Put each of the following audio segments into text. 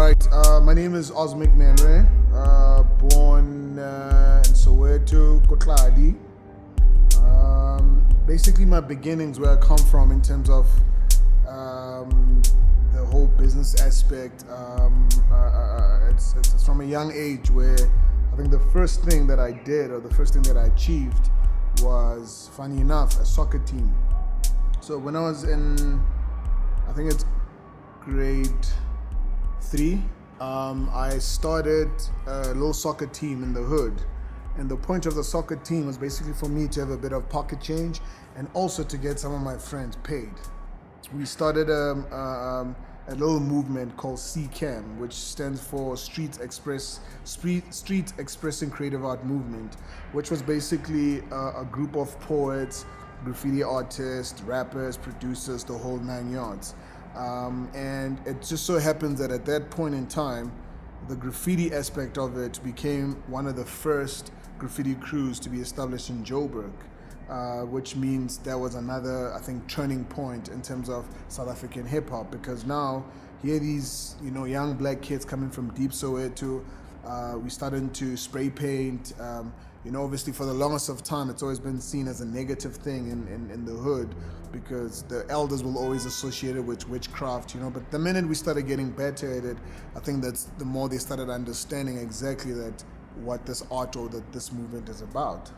Alright, my name is Osmic Menoe, born in Soweto, Kotladi. Basically my beginnings, where I come from in terms of the whole business aspect, it's from a young age, where I think the first thing that I did, or the first thing that I achieved, was, funny enough, a soccer team. So when I was in, I think it's grade 3, I started a little soccer team in the hood. And the point of the soccer team was basically for me to have a bit of pocket change and also to get some of my friends paid. We started a little movement called CCAM, which stands for Street Expressing Creative Art Movement, which was basically a group of poets, graffiti artists, rappers, producers, the whole 9 yards. And it just so happens that at that point in time, the graffiti aspect of it became one of the first graffiti crews to be established in Joburg, which means there was another, I think, turning point in terms of South African hip hop, because now here these, young black kids coming from deep Soweto, we started to spray paint. Obviously for the longest of time, it's always been seen as a negative thing in the hood, because the elders will always associate it with witchcraft, but the minute we started getting better at it, I think that's the more they started understanding exactly that what this art or that this movement is about.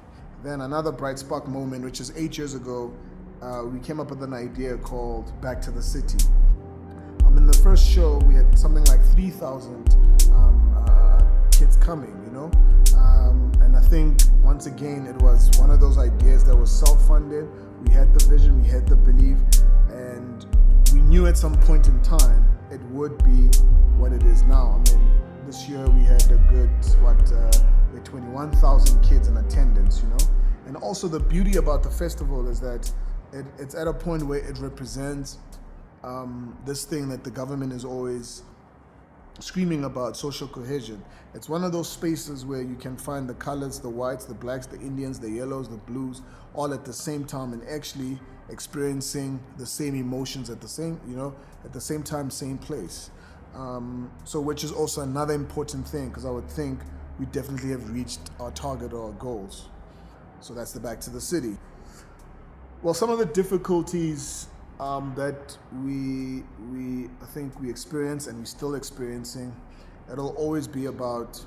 Then another bright spark moment, which is 8 years ago, we came up with an idea called Back to the City. In the first show, we had something like 3,000 kids coming, and I think, once again, it was one of those ideas that was self-funded. We had the vision, we had the belief, and we knew at some point in time it would be what it is now. This year we had a good, 21,000 kids in attendance, And also the beauty about the festival is that it's at a point where it represents this thing that the government is always screaming about, social cohesion. It's one of those spaces where you can find the colors, the whites, the blacks, the Indians, the yellows, the blues, all at the same time, and actually experiencing the same emotions at the same time, same place. So which is also another important thing, because I would think we definitely have reached our target or our goals. So that's the Back to the City. Well, some of the difficulties that I think we experience, and we're still experiencing, it'll always be about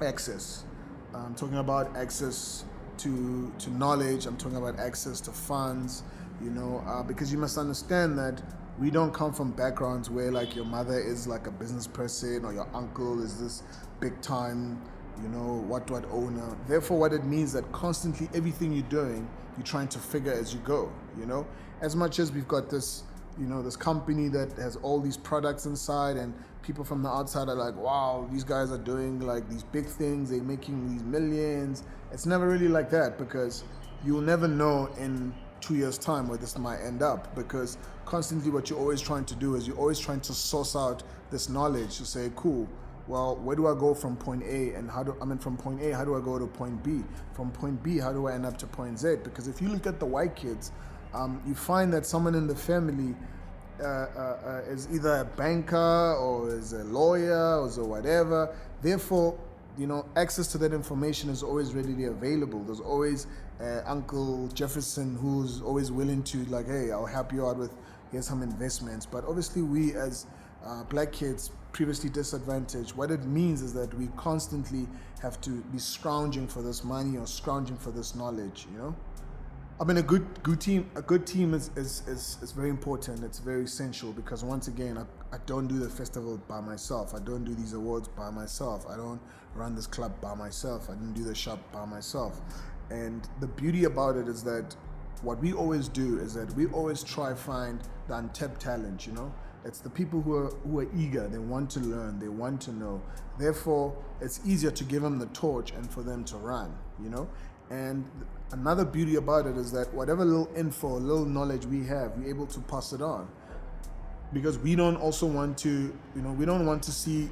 access. I'm talking about access to knowledge. I'm talking about access to funds, because you must understand that we don't come from backgrounds where like your mother is like a business person or your uncle is this big time, what owner. Therefore, what it means that constantly everything you're doing, you're trying to figure as you go, As much as we've got this, this company that has all these products inside, and people from the outside are like, wow, these guys are doing like these big things, they're making these millions. It's never really like that, because you'll never know in 2 years' time where this might end up, because constantly what you're always trying to do is you're always trying to source out this knowledge to say, cool, well, where do I go from point A, and from point A, how do I go to point B? From point B, how do I end up to point Z? Because if you look at the white kids, you find that someone in the family is either a banker or is a lawyer or so whatever. Therefore, access to that information is always readily available. There's always Uncle Jefferson who's always willing to like, hey, I'll help you out with, here's some investments. But obviously we as black kids, previously disadvantaged, what it means is that we constantly have to be scrounging for this money or scrounging for this knowledge, a good team is very important. It's very essential, because once again, I don't do the festival by myself. I don't do these awards by myself. I don't run this club by myself. I didn't do the shop by myself. And the beauty about it is that what we always do is that we always try find the untapped talent, It's the people who are eager, they want to learn, they want to know. Therefore, it's easier to give them the torch and for them to run, And another beauty about it is that whatever little info, little knowledge we have, we're able to pass it on. Because we don't also want to, we don't want to see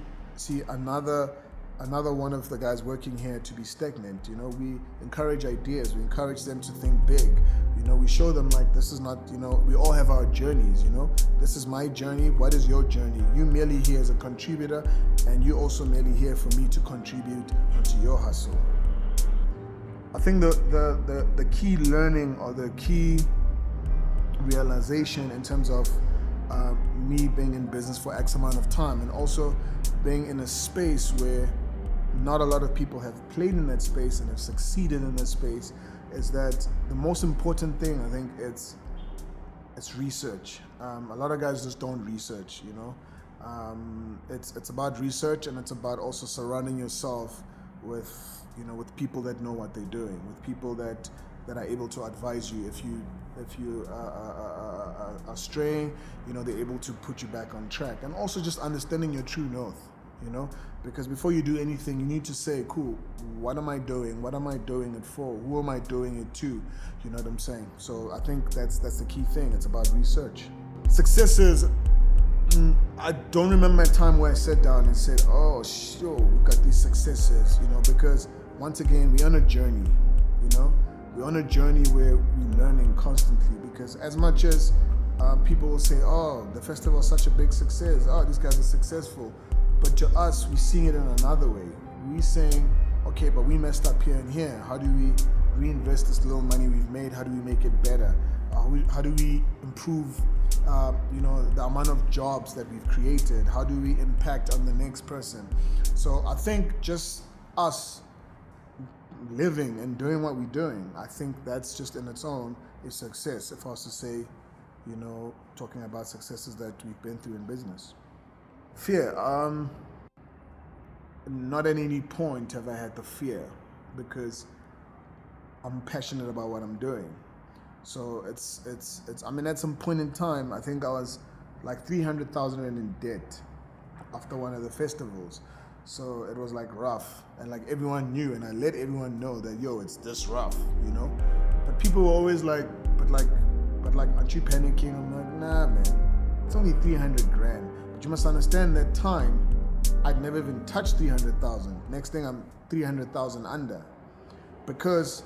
another one of the guys working here to be stagnant. We encourage ideas, we encourage them to think big. You know, we show them like, this is not, you know, we all have our journeys, you know. This is my journey. What is your journey? You merely here as a contributor, and you also merely here for me to contribute onto your hustle. I think the key learning, or the key realization in terms of me being in business for X amount of time, and also being in a space where not a lot of people have played in that space and have succeeded in that space, is that the most important thing, I think, it's research. A lot of guys just don't research, you know. It's about research, and it's about also surrounding yourself with, you know, with people that know what they're doing, with people that are able to advise you if you are straying, you know, they're able to put you back on track. And also just understanding your true north, you know, because before you do anything, you need to say, cool, what am I doing? What am I doing it for? Who am I doing it to? You know what I'm saying? So I think that's the key thing. It's about research. Successes, I don't remember a time where I sat down and said, oh, sure, we got these successes, you know, because once again, we're on a journey, you know. We're on a journey where we're learning constantly, because as much as people will say, oh, the festival is such a big success, oh, these guys are successful, but to us, we're seeing it in another way. We're saying, okay, but we messed up here and here. How do we reinvest this little money we've made? How do we make it better? How do we improve you know, the amount of jobs that we've created? How do we impact on the next person? So I think just us living and doing what we're doing, I think that's just in its own a success. If I was to say, you know, talking about successes that we've been through in business. Fear. Not at any point have I had the fear, because I'm passionate about what I'm doing. So it's I mean, at some point in time, I think I was like 300,000 in debt after one of the festivals. So it was like rough, and like everyone knew, and I let everyone know that, yo, it's this rough, you know. But people were always like, but aren't you panicking? I'm like, nah, man, it's only 300 grand. But you must understand that time, I'd never even touched 300,000. Next thing, I'm 300,000 under, because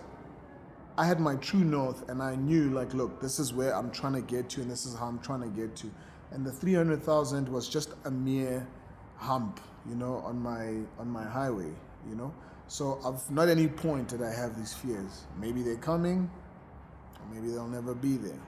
I had my true north, and I knew, like, look, this is where I'm trying to get to, and this is how I'm trying to get to. And the 300,000 was just a mere hump, you know, on my highway, you know. So I've not any point did I have these fears. Maybe they're coming, or maybe they'll never be there.